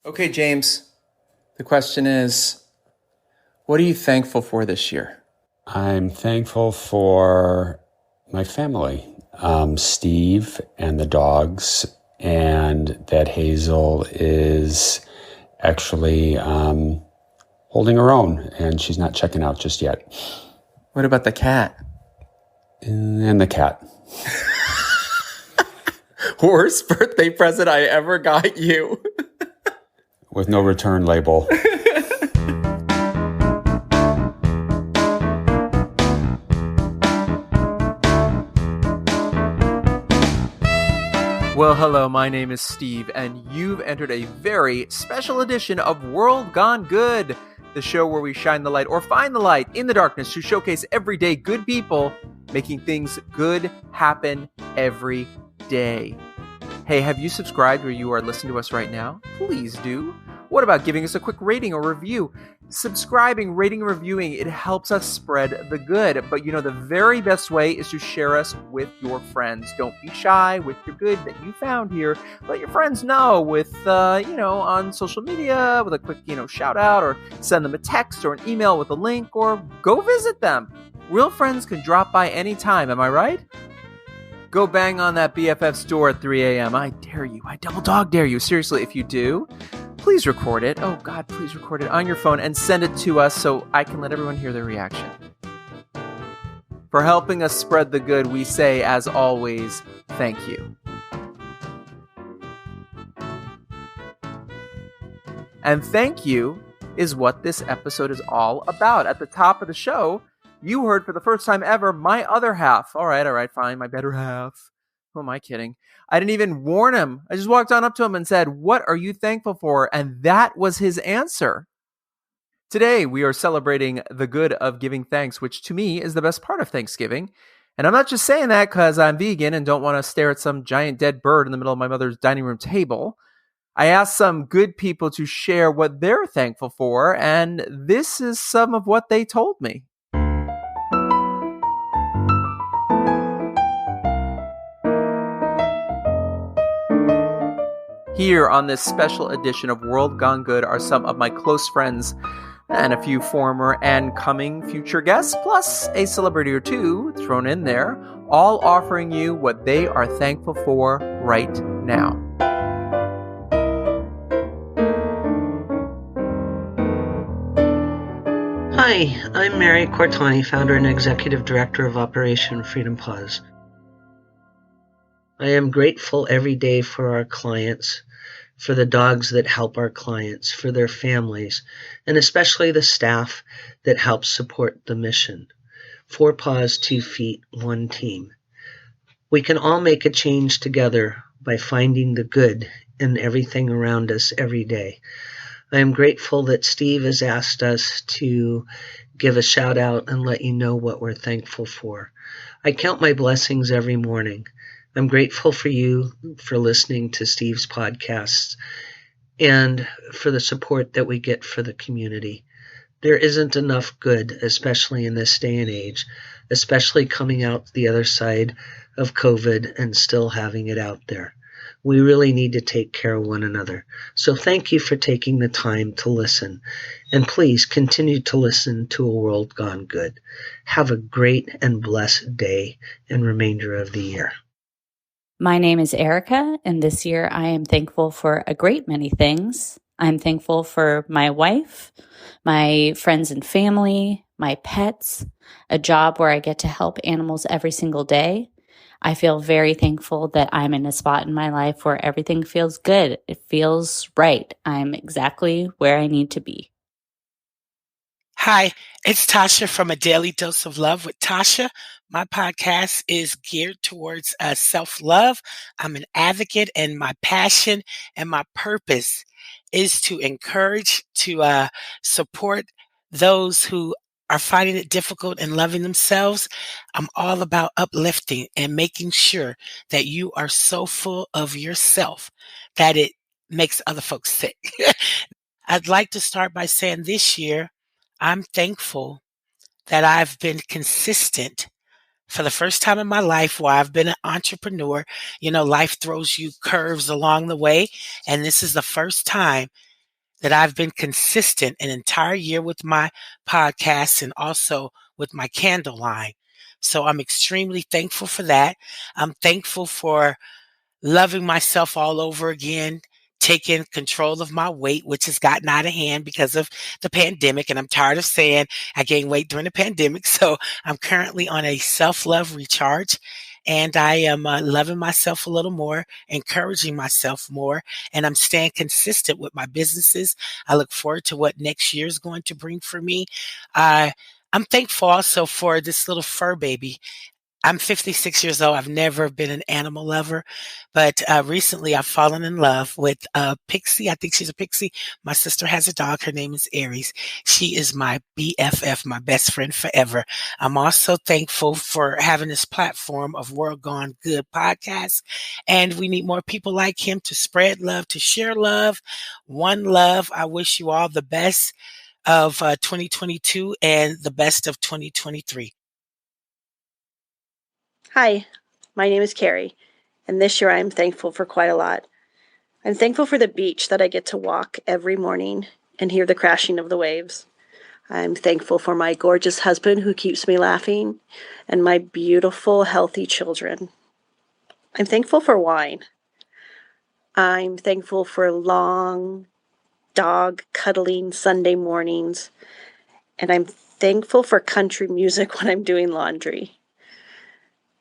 Okay, James, the question is, what are you thankful for this year? I'm thankful for my family, Steve and the dogs, and that Hazel is actually holding her own and she's not checking out just yet. What about the cat? And the cat. Worst birthday present I ever got you. With no return label. Well, hello, my name is Steve, and you've entered a very special edition of World Gone Good, the show where we shine the light or find the light in the darkness to showcase everyday good people making things good happen every day. Hey, have you subscribed where you are listening to us right now? Please do. What about giving us a quick rating or review? Subscribing, rating, and reviewing, it helps us spread the good. But the very best way is to share us with your friends. Don't be shy with your good that you found here. Let your friends know with, on social media with a quick, shout out, or send them a text or an email with a link, or go visit them. Real friends can drop by anytime, am I right? Go bang on that BFF door at 3 a.m. I dare you. I double dog dare you. Seriously, if you do, please record it. Oh, God, please record it on your phone and send it to us so I can let everyone hear their reaction. For helping us spread the good, we say, as always, thank you. And thank you is what this episode is all about. At the top of the show, you heard for the first time ever my other half. All right, fine, my better half. Who am I kidding? I didn't even warn him. I just walked on up to him and said, "What are you thankful for?" And that was his answer. Today, we are celebrating the good of giving thanks, which to me is the best part of Thanksgiving. And I'm not just saying that because I'm vegan and don't want to stare at some giant dead bird in the middle of my mother's dining room table. I asked some good people to share what they're thankful for, and this is some of what they told me. Here on this special edition of World Gone Good are some of my close friends and a few former and coming future guests, plus a celebrity or two thrown in there, all offering you what they are thankful for right now. Hi, I'm Mary Cortani, founder and executive director of Operation Freedom Paws. I am grateful every day for our clients, for the dogs that help our clients, for their families, and especially the staff that helps support the mission. 4 paws, 2 feet, 1 team. We can all make a change together by finding the good in everything around us every day. I am grateful that Steve has asked us to give a shout out and let you know what we're thankful for. I count my blessings every morning. I'm grateful for you for listening to Steve's podcasts and for the support that we get for the community. There isn't enough good, especially in this day and age, especially coming out the other side of COVID and still having it out there. We really need to take care of one another. So thank you for taking the time to listen. And please continue to listen to A World Gone Good. Have a great and blessed day and remainder of the year. My name is Erica, and this year I am thankful for a great many things. I'm thankful for my wife, my friends and family, my pets, a job where I get to help animals every single day. I feel very thankful that I'm in a spot in my life where everything feels good. It feels right. I'm exactly where I need to be. Hi, it's Tasha from A Daily Dose of Love with Tasha. My podcast is geared towards self-love. I'm an advocate, and my passion and my purpose is to encourage, to support those who are finding it difficult and loving themselves. I'm all about uplifting and making sure that you are so full of yourself that it makes other folks sick. I'd like to start by saying this year, I'm thankful that I've been consistent for the first time in my life while I've been an entrepreneur. Life throws you curves along the way, and this is the first time that I've been consistent an entire year with my podcast and also with my candle line. So I'm extremely thankful for that. I'm thankful for loving myself all over again, taking control of my weight, which has gotten out of hand because of the pandemic. And I'm tired of saying I gained weight during the pandemic. So I'm currently on a self-love recharge. And I am loving myself a little more, encouraging myself more, and I'm staying consistent with my businesses. I look forward to what next year is going to bring for me. I'm thankful also for this little fur baby. I'm 56 years old. I've never been an animal lover, but recently I've fallen in love with Pixie. I think she's a Pixie. My sister has a dog. Her name is Aries. She is my BFF, my best friend forever. I'm also thankful for having this platform of World Gone Good podcast, and we need more people like him to spread love, to share love. One love. I wish you all the best of 2022 and the best of 2023. Hi, my name is Carrie, and this year I'm thankful for quite a lot. I'm thankful for the beach that I get to walk every morning and hear the crashing of the waves. I'm thankful for my gorgeous husband who keeps me laughing and my beautiful, healthy children. I'm thankful for wine. I'm thankful for long, dog cuddling Sunday mornings, and I'm thankful for country music when I'm doing laundry.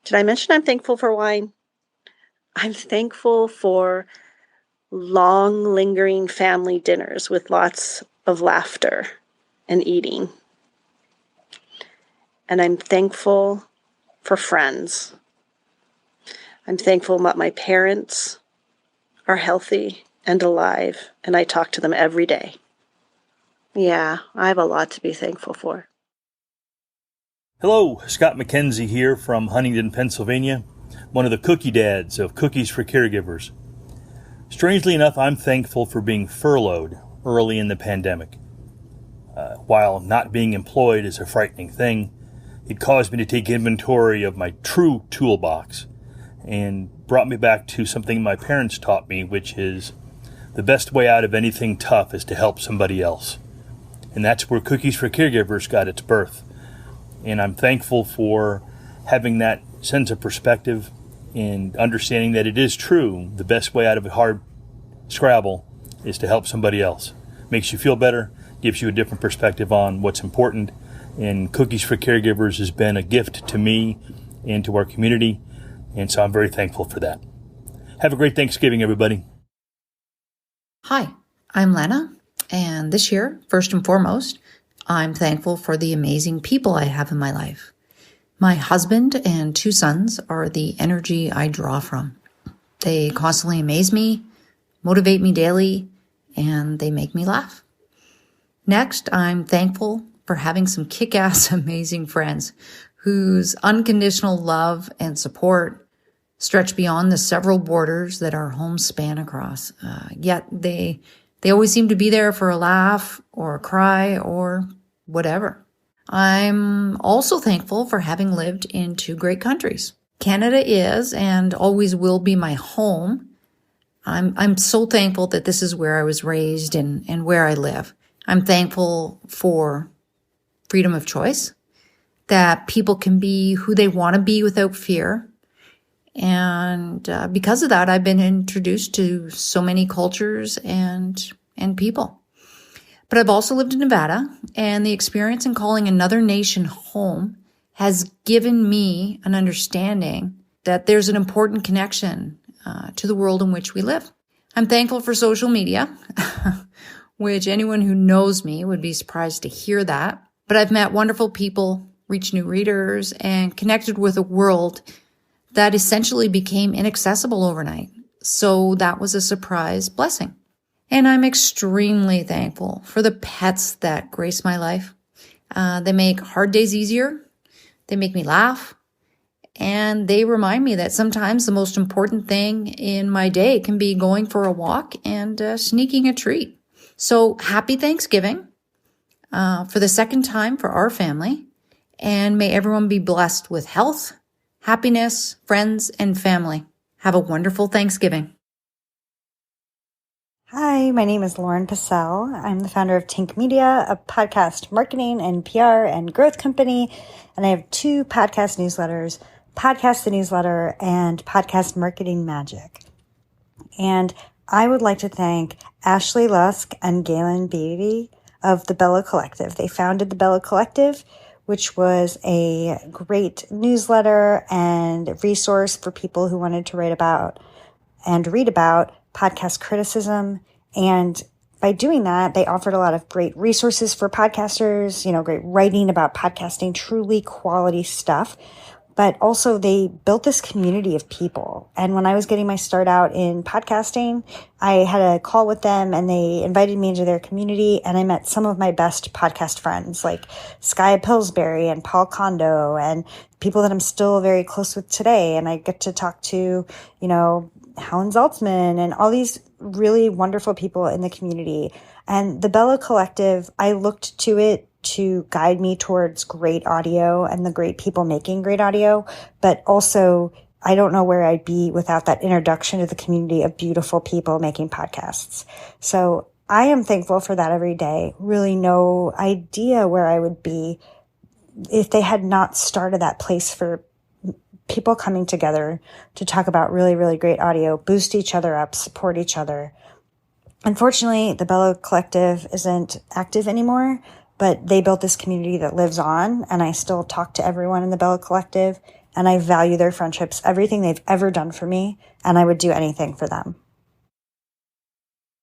Did I mention I'm thankful for wine? I'm thankful for long, lingering family dinners with lots of laughter and eating. And I'm thankful for friends. I'm thankful that my parents are healthy and alive, and I talk to them every day. Yeah, I have a lot to be thankful for. Hello, Scott McKenzie here from Huntington, Pennsylvania, one of the cookie dads of Cookies for Caregivers. Strangely enough, I'm thankful for being furloughed early in the pandemic. While not being employed is a frightening thing, it caused me to take inventory of my true toolbox and brought me back to something my parents taught me, which is the best way out of anything tough is to help somebody else. And that's where Cookies for Caregivers got its birth. And I'm thankful for having that sense of perspective and understanding that it is true. The best way out of a hard scrabble is to help somebody else. Makes you feel better, gives you a different perspective on what's important. And Cookies for Caregivers has been a gift to me and to our community. And so I'm very thankful for that. Have a great Thanksgiving, everybody. Hi, I'm Lena. And this year, first and foremost, I'm thankful for the amazing people I have in my life. My husband and 2 sons are the energy I draw from. They constantly amaze me, motivate me daily, and they make me laugh. Next, I'm thankful for having some kick-ass amazing friends whose unconditional love and support stretch beyond the several borders that our homes span across. Yet they always seem to be there for a laugh or a cry or whatever. I'm also thankful for having lived in 2 great countries. Canada is and always will be my home. I'm so thankful that this is where I was raised and where I live. I'm thankful for freedom of choice, that people can be who they want to be without fear. And because of that, I've been introduced to so many cultures and people. But I've also lived in Nevada, and the experience in calling another nation home has given me an understanding that there's an important connection to the world in which we live. I'm thankful for social media, which anyone who knows me would be surprised to hear that. But I've met wonderful people, reached new readers, and connected with a world that essentially became inaccessible overnight. So that was a surprise blessing. And I'm extremely thankful for the pets that grace my life. They make hard days easier. They make me laugh. And they remind me that sometimes the most important thing in my day can be going for a walk and sneaking a treat. So happy Thanksgiving for the second time for our family. And may everyone be blessed with health, happiness, friends, and family. Have a wonderful Thanksgiving. Hi, my name is Lauren Passell. I'm the founder of Tink Media, a podcast marketing and PR and growth company. And I have 2 podcast newsletters, Podcast the Newsletter and Podcast Marketing Magic. And I would like to thank Ashley Lusk and Galen Beatty of the Bella Collective. They founded the Bella Collective, which was a great newsletter and resource for people who wanted to write about and read about podcast criticism. And by doing that, they offered a lot of great resources for podcasters, great writing about podcasting, truly quality stuff. But also they built this community of people. And when I was getting my start out in podcasting, I had a call with them and they invited me into their community. And I met some of my best podcast friends like Skye Pillsbury and Paul Kondo and people that I'm still very close with today. And I get to talk to, Helen Zaltzman and all these really wonderful people in the community. And the Bella Collective, I looked to it to guide me towards great audio and the great people making great audio. But also, I don't know where I'd be without that introduction to the community of beautiful people making podcasts. So I am thankful for that every day. Really no idea where I would be if they had not started that place for people coming together to talk about really, really great audio, boost each other up, support each other. Unfortunately, the Bella Collective isn't active anymore, but they built this community that lives on, and I still talk to everyone in the Bella Collective, and I value their friendships, everything they've ever done for me, and I would do anything for them.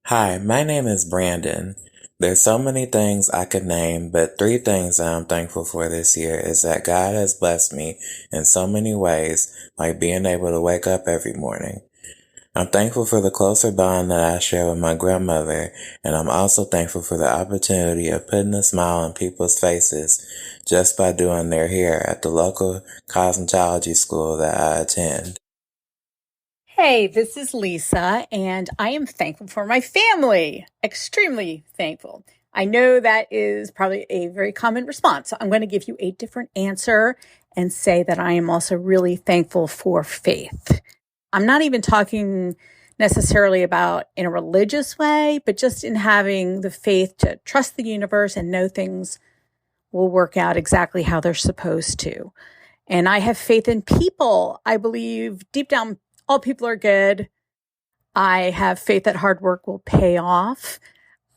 Hi, my name is Brandon. There's so many things I could name, but 3 things that I'm thankful for this year is that God has blessed me in so many ways, like being able to wake up every morning. I'm thankful for the closer bond that I share with my grandmother, and I'm also thankful for the opportunity of putting a smile on people's faces just by doing their hair at the local cosmetology school that I attend. Hey, this is Lisa, and I am thankful for my family. Extremely thankful. I know that is probably a very common response. So I'm going to give you a different answer and say that I am also really thankful for faith. I'm not even talking necessarily about in a religious way, but just in having the faith to trust the universe and know things will work out exactly how they're supposed to. And I have faith in people. I believe deep down, all people are good. I have faith that hard work will pay off.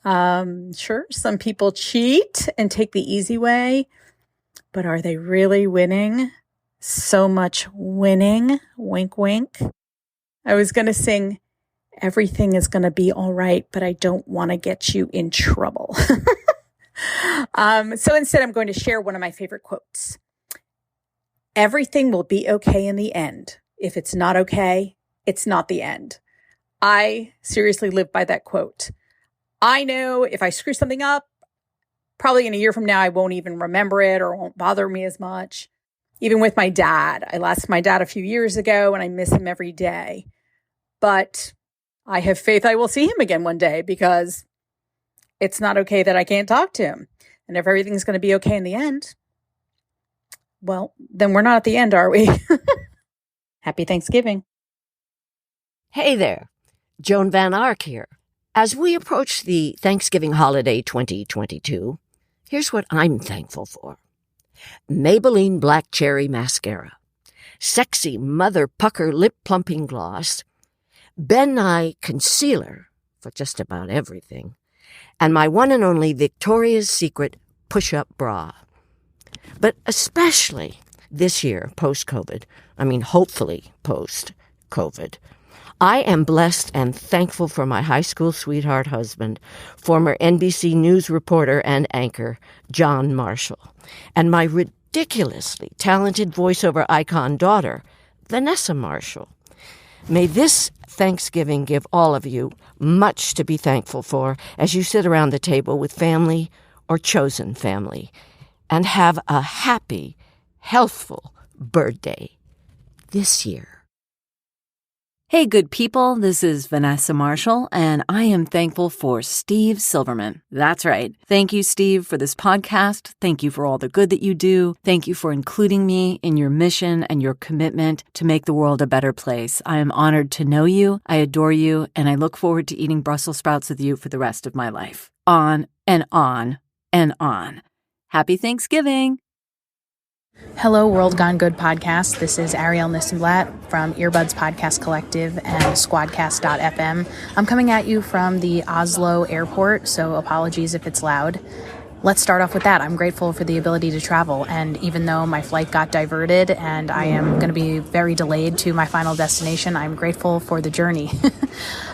Sure, some people cheat and take the easy way, but are they really winning? So much winning. Wink, wink. I was going to sing, everything is going to be all right, but I don't want to get you in trouble. So instead, I'm going to share one of my favorite quotes. Everything will be okay in the end. If it's not okay, it's not the end. I seriously live by that quote. I know if I screw something up, probably in a year from now, I won't even remember it or it won't bother me as much. Even with my dad, I lost my dad a few years ago and I miss him every day. But I have faith I will see him again one day because it's not okay that I can't talk to him. And if everything's going to be okay in the end, well, then we're not at the end, are we? Happy Thanksgiving. Hey there, Joan Van Ark here. As we approach the Thanksgiving holiday 2022, here's what I'm thankful for. Maybelline Black Cherry Mascara, sexy Mother Pucker Lip Plumping Gloss, Ben Nye Concealer for just about everything, and my one and only Victoria's Secret Push-Up Bra. But especially this year, post-COVID, hopefully post-COVID, I am blessed and thankful for my high school sweetheart husband, former NBC News reporter and anchor, John Marshall, and my ridiculously talented voiceover icon daughter, Vanessa Marshall. May this Thanksgiving give all of you much to be thankful for as you sit around the table with family or chosen family, and have a happy, healthful birthday this year. Hey, good people, this is Vanessa Marshall, and I am thankful for Steve Silverman. That's right. Thank you, Steve, for this podcast. Thank you for all the good that you do. Thank you for including me in your mission and your commitment to make the world a better place. I am honored to know you, I adore you, and I look forward to eating Brussels sprouts with you for the rest of my life. On and on and on. Happy Thanksgiving! Hello, World Gone Good podcast. This is Ariel Nissenblatt from Earbuds Podcast Collective and Squadcast.fm. I'm coming at you from the Oslo airport, so apologies if it's loud. Let's start off with that. I'm grateful for the ability to travel, and even though my flight got diverted and I am going to be very delayed to my final destination, I'm grateful for the journey.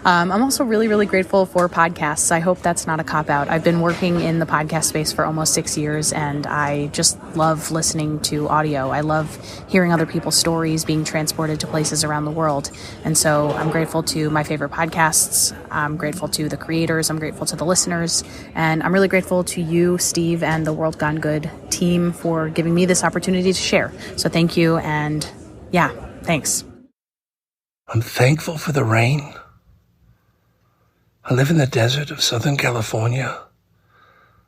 I'm also really, really grateful for podcasts. I hope that's not a cop-out. I've been working in the podcast space for almost 6 years, and I just love listening to audio. I love hearing other people's stories being transported to places around the world. And so I'm grateful to my favorite podcasts. I'm grateful to the creators. I'm grateful to the listeners. And I'm really grateful to you, Steve, and the World Gone Good team for giving me this opportunity to share. So thank you, and yeah, thanks. I'm thankful for the rain. I live in the desert of Southern California,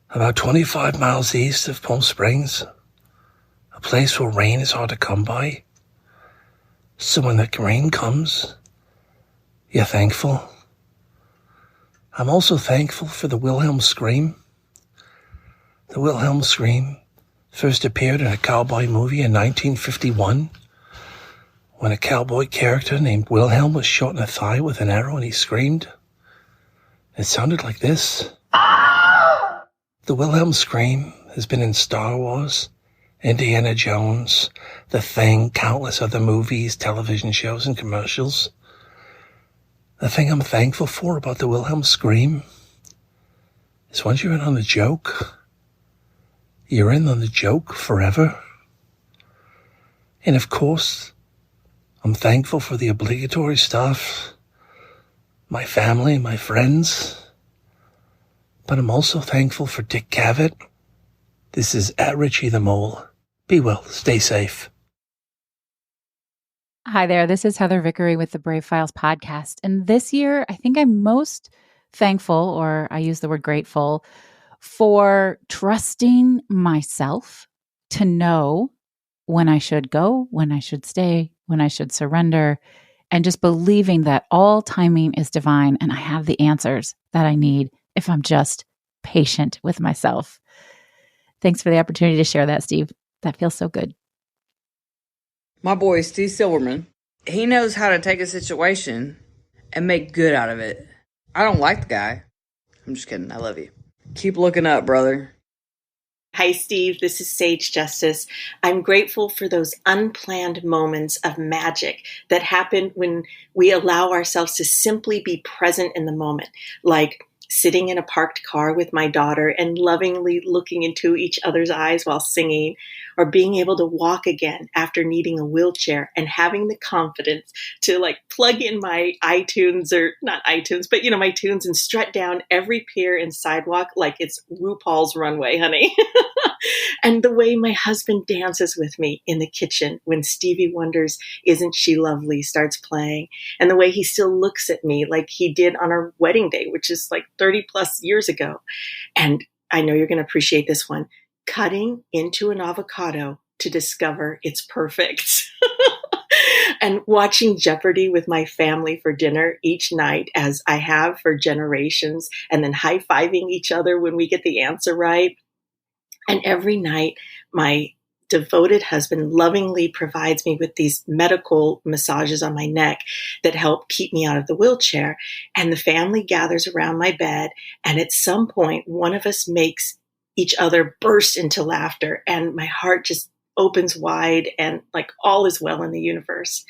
about 25 miles east of Palm Springs, a place where rain is hard to come by. So when the rain comes, you're thankful. I'm also thankful for the Wilhelm scream. The Wilhelm scream first appeared in a cowboy movie in 1951 when a cowboy character named Wilhelm was shot in the thigh with an arrow and he screamed. It sounded like this. The Wilhelm scream has been in Star Wars, Indiana Jones, The Thing, countless other movies, television shows, and commercials. The thing I'm thankful for about the Wilhelm scream is once you're in on the joke, you're in on the joke forever. And of course, I'm thankful for the obligatory stuff, my family, my friends, but I'm also thankful for Dick Cavett. This is at Richie the Mole. Be well, stay safe. Hi there, this is Heather Vickery with the Brave Files podcast. And this year, I think I'm most thankful, or I use the word grateful, for trusting myself to know when I should go, when I should stay, when I should surrender, and just believing that all timing is divine and I have the answers that I need if I'm just patient with myself. Thanks for the opportunity to share that, Steve. That feels so good. My boy, Steve Silverman, he knows how to take a situation and make good out of it. I don't like the guy. I'm just kidding. I love you. Keep looking up, brother. Hi, Steve. This is Sage Justice. I'm grateful for those unplanned moments of magic that happen when we allow ourselves to simply be present in the moment, like sitting in a parked car with my daughter and lovingly looking into each other's eyes while singing, or being able to walk again after needing a wheelchair and having the confidence to plug in my iTunes, or not iTunes, but my tunes, and strut down every pier and sidewalk like it's RuPaul's runway, honey. And the way my husband dances with me in the kitchen when Stevie Wonder's Isn't She Lovely starts playing, and the way he still looks at me like he did on our wedding day, which is 30 plus years ago. And I know you're going to appreciate this one. Cutting into an avocado to discover it's perfect. And watching Jeopardy with my family for dinner each night, as I have for generations, and then high-fiving each other when we get the answer right. And every night, my devoted husband lovingly provides me with these medical massages on my neck that help keep me out of the wheelchair. And the family gathers around my bed, and at some point, one of us makes each other burst into laughter, and my heart just opens wide, and all is well in the universe.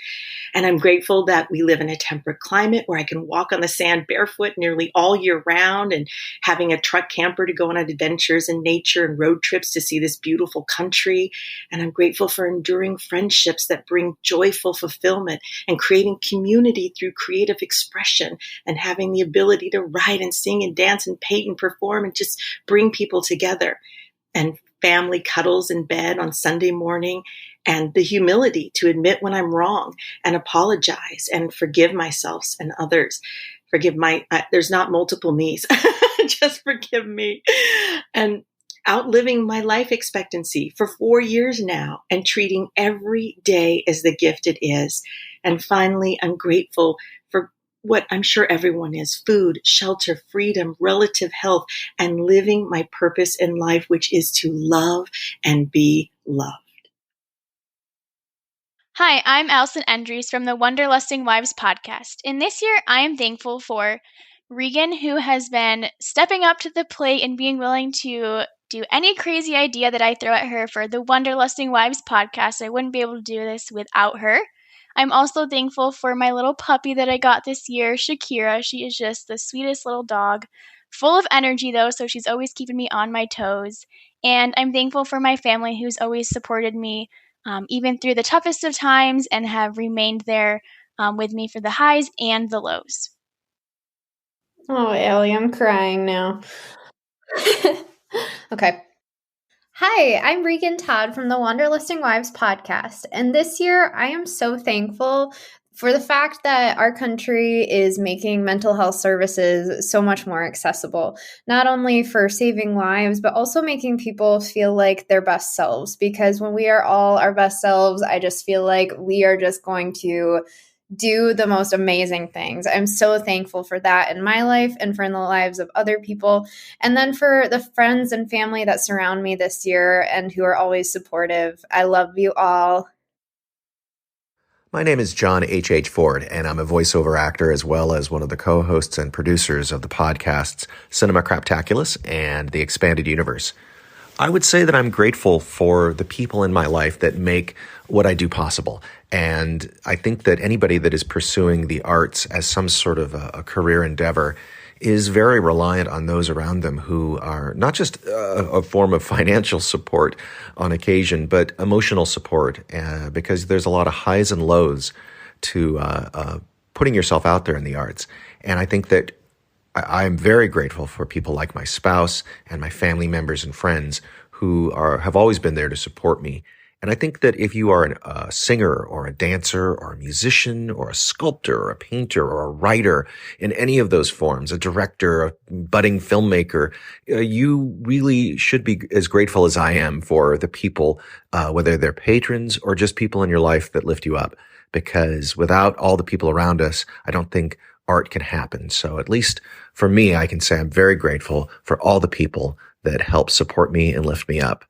And I'm grateful that we live in a temperate climate where I can walk on the sand barefoot nearly all year round, and having a truck camper to go on adventures in nature and road trips to see this beautiful country. And I'm grateful for enduring friendships that bring joyful fulfillment, and creating community through creative expression, and having the ability to write and sing and dance and paint and perform and just bring people together. And family cuddles in bed on Sunday morning, and the humility to admit when I'm wrong and apologize and forgive myself and others. There's not multiple me's, just forgive me. And outliving my life expectancy for 4 years now and treating every day as the gift it is. And finally, I'm grateful for what I'm sure everyone is: food, shelter, freedom, relative health, and living my purpose in life, which is to love and be loved. Hi, I'm Allison Endries from the Wanderlusting Wives podcast. And this year, I am thankful for Regan, who has been stepping up to the plate and being willing to do any crazy idea that I throw at her for the Wanderlusting Wives podcast. I wouldn't be able to do this without her. I'm also thankful for my little puppy that I got this year, Shakira. She is just the sweetest little dog, full of energy though, so she's always keeping me on my toes. And I'm thankful for my family who's always supported me even through the toughest of times and have remained there with me for the highs and the lows. Oh, Ellie, I'm crying now. Okay. Hi, I'm Regan Todd from the Wanderlusting Wives podcast. And this year, I am so thankful for the fact that our country is making mental health services so much more accessible, not only for saving lives, but also making people feel like their best selves. Because when we are all our best selves, I just feel like we are just going to do the most amazing things. I'm so thankful for that in my life and for in the lives of other people. And then for the friends and family that surround me this year and who are always supportive. I love you all. My name is John H.H. Ford, and I'm a voiceover actor as well as one of the co-hosts and producers of the podcasts Cinema Craptaculous and The Expanded Universe. I would say that I'm grateful for the people in my life that make what I do possible. And I think that anybody that is pursuing the arts as some sort of a career endeavor is very reliant on those around them who are not just a form of financial support on occasion, but emotional support, because there's a lot of highs and lows to putting yourself out there in the arts. And I think that I'm very grateful for people like my spouse and my family members and friends who have always been there to support me. And I think that if you are a singer or a dancer or a musician or a sculptor or a painter or a writer in any of those forms, a director, a budding filmmaker, you really should be as grateful as I am for the people, whether they're patrons or just people in your life that lift you up. Because without all the people around us, I don't think art can happen. So at least for me, I can say I'm very grateful for all the people that help support me and lift me up.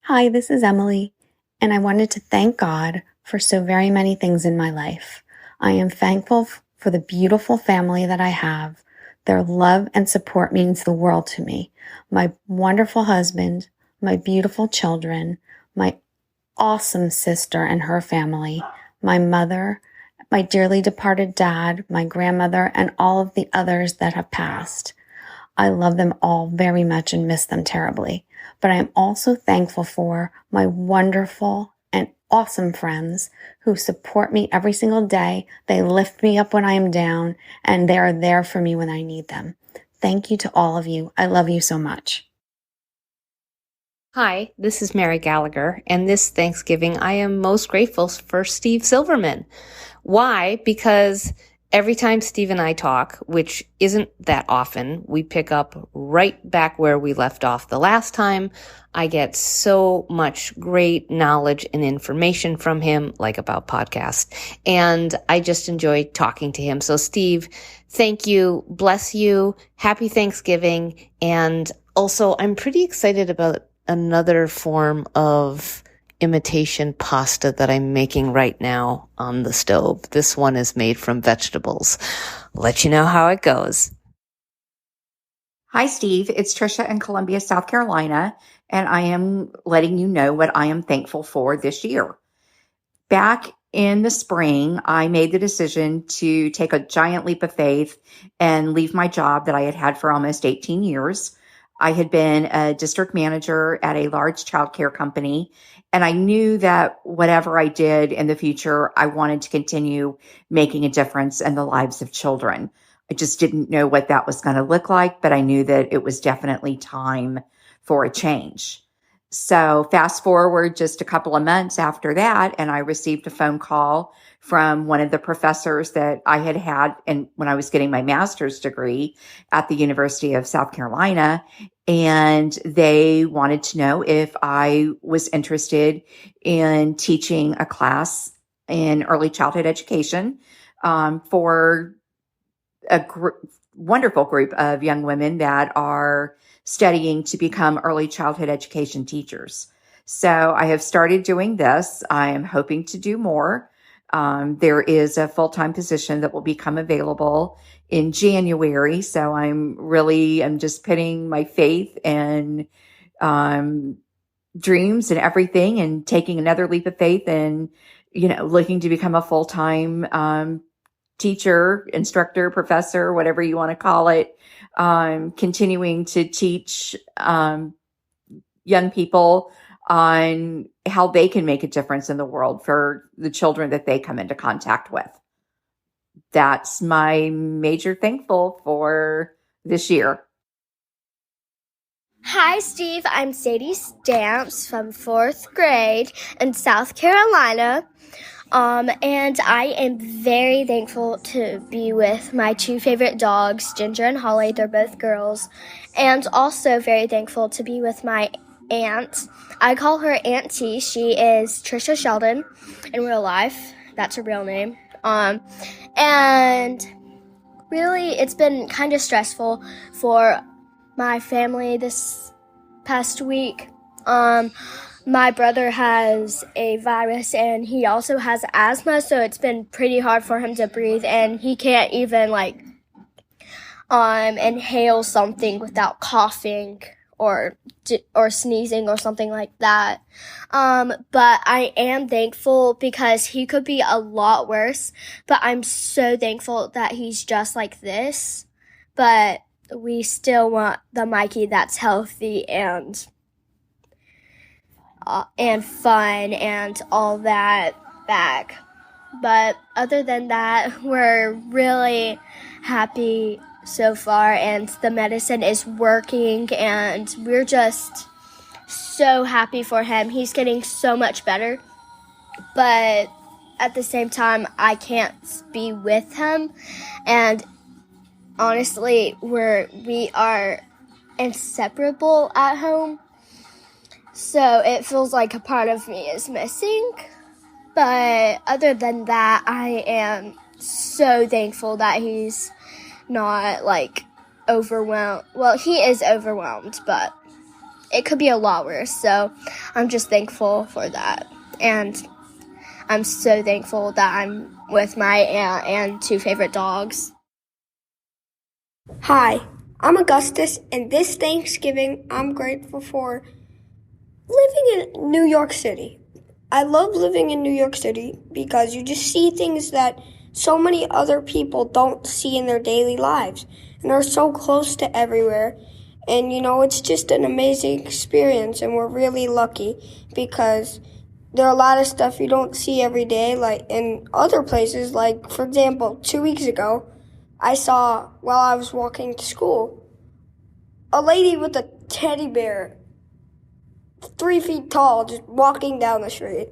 Hi, this is Emily, and I wanted to thank God for so very many things in my life. I am thankful for the beautiful family that I have. Their love and support means the world to me. My wonderful husband, my beautiful children, my awesome sister and her family, my mother, my dearly departed dad, my grandmother, and all of the others that have passed. I love them all very much and miss them terribly. But I am also thankful for my wonderful and awesome friends who support me every single day. They lift me up when I am down, and they are there for me when I need them. Thank you to all of you. I love you so much. Hi, this is Mary Gallagher, and this Thanksgiving I am most grateful for Steve Silverman. Why? Because every time Steve and I talk, which isn't that often, we pick up right back where we left off the last time. I get so much great knowledge and information from him, like about podcasts, and I just enjoy talking to him. So Steve, thank you, bless you, happy Thanksgiving, and also I'm pretty excited about another form of imitation pasta that I'm making right now on the stove. This one is made from vegetables. Let you know how it goes. Hi, Steve. It's Trisha in Columbia, South Carolina, and I am letting you know what I am thankful for this year. Back in the spring, I made the decision to take a giant leap of faith and leave my job that I had had for almost 18 years. I had been a district manager at a large childcare company, and I knew that whatever I did in the future, I wanted to continue making a difference in the lives of children. I just didn't know what that was going to look like, but I knew that it was definitely time for a change. So fast forward just a couple of months after that, and I received a phone call from one of the professors that I had when I was getting my master's degree at the University of South Carolina. And they wanted to know if I was interested in teaching a class in early childhood education for a wonderful group of young women that are studying to become early childhood education teachers. So I have started doing this. I am hoping to do more. There is a full-time position that will become available in January. So I'm just putting my faith and dreams and everything and taking another leap of faith and, looking to become a full-time teacher, instructor, professor, whatever you want to call it, continuing to teach young people on how they can make a difference in the world for the children that they come into contact with. That's my major thankful for this year. Hi, Steve. I'm Sadie Stamps from 4th grade in South Carolina. And I am very thankful to be with my two favorite dogs, Ginger and Holly. They're both girls. And also very thankful to be with my aunt. I call her Aunt T. She is Trisha Sheldon in real life. That's her real name. And really, it's been kind of stressful for my family this past week. My brother has a virus and he also has asthma, so it's been pretty hard for him to breathe, and he can't even inhale something without coughing or sneezing or something like that. But I am thankful because he could be a lot worse, but I'm so thankful that he's just like this. But we still want the Mikey that's healthy and fun and all that back. But other than that, we're really happy so far, and the medicine is working, and we're just so happy for him. He's getting so much better, but at the same time, I can't be with him, and honestly, we are inseparable at home. So it feels like a part of me is missing. But other than that, I am so thankful that he's not overwhelmed. Well, he is overwhelmed, but it could be a lot worse. So I'm just thankful for that. And I'm so thankful that I'm with my aunt and two favorite dogs. Hi, I'm Augustus, and this Thanksgiving I'm grateful for living in New York City. I love living in New York City because you just see things that so many other people don't see in their daily lives and are so close to everywhere. And, it's just an amazing experience, and we're really lucky because there are a lot of stuff you don't see every day, like in other places. Like, for example, 2 weeks ago, I saw, while I was walking to school, a lady with a teddy bear 3 feet tall, just walking down the street.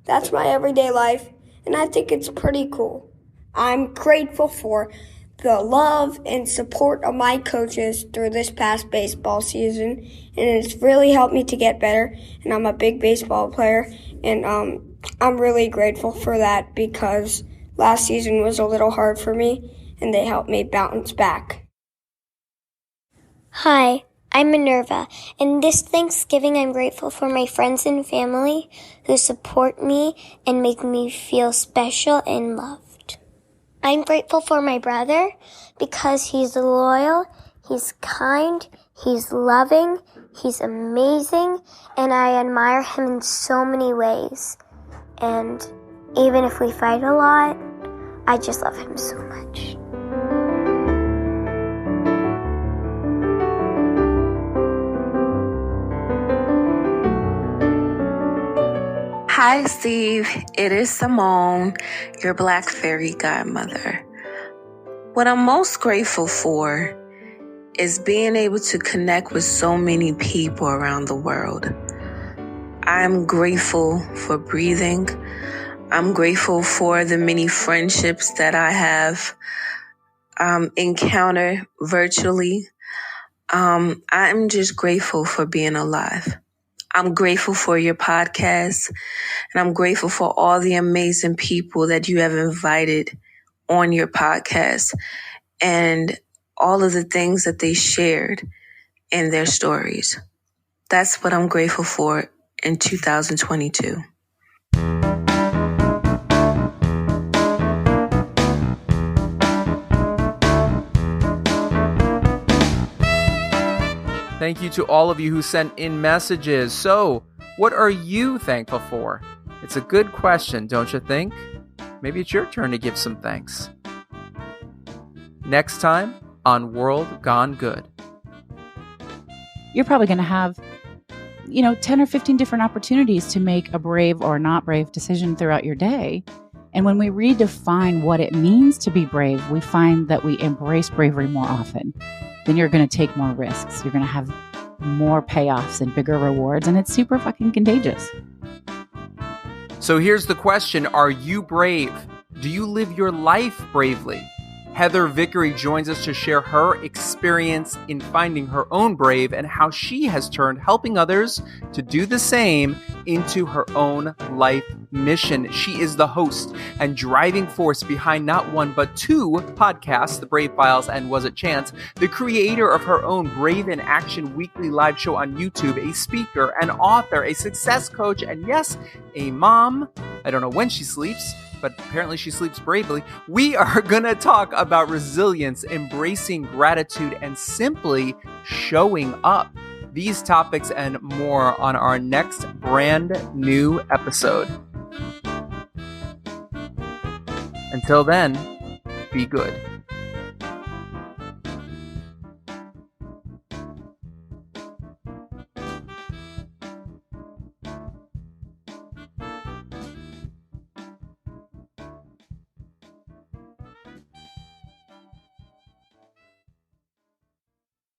That's my everyday life, and I think it's pretty cool. I'm grateful for the love and support of my coaches through this past baseball season, and it's really helped me to get better, and I'm a big baseball player, and I'm really grateful for that because last season was a little hard for me, and they helped me bounce back. Hi, I'm Minerva, and this Thanksgiving I'm grateful for my friends and family who support me and make me feel special and loved. I'm grateful for my brother because he's loyal, he's kind, he's loving, he's amazing, and I admire him in so many ways. And even if we fight a lot, I just love him so much. Hi, Steve. It is Simone, your Black Fairy Godmother. What I'm most grateful for is being able to connect with so many people around the world. I'm grateful for breathing. I'm grateful for the many friendships that I have encountered virtually. I'm just grateful for being alive. I'm grateful for your podcast, and I'm grateful for all the amazing people that you have invited on your podcast and all of the things that they shared in their stories. That's what I'm grateful for in 2022. Thank you to all of you who sent in messages. So, what are you thankful for? It's a good question, don't you think? Maybe it's your turn to give some thanks. Next time on World Gone Good. You're probably going to have 10 or 15 different opportunities to make a brave or not brave decision throughout your day. And when we redefine what it means to be brave, we find that we embrace bravery more often. Then you're going to take more risks. You're going to have more payoffs and bigger rewards, and it's super fucking contagious. So here's the question. Are you brave? Do you live your life bravely? Heather Vickery joins us to share her experience in finding her own brave and how she has turned helping others to do the same into her own life mission. She is the host and driving force behind not one but two podcasts, The Brave Files and Was It Chance, the creator of her own Brave in Action weekly live show on YouTube, a speaker, an author, a success coach, and yes, a mom. I don't know when she sleeps, but apparently she sleeps bravely. We are going to talk about resilience, embracing gratitude, and simply showing up. These topics and more on our next brand new episode. Until then, be good.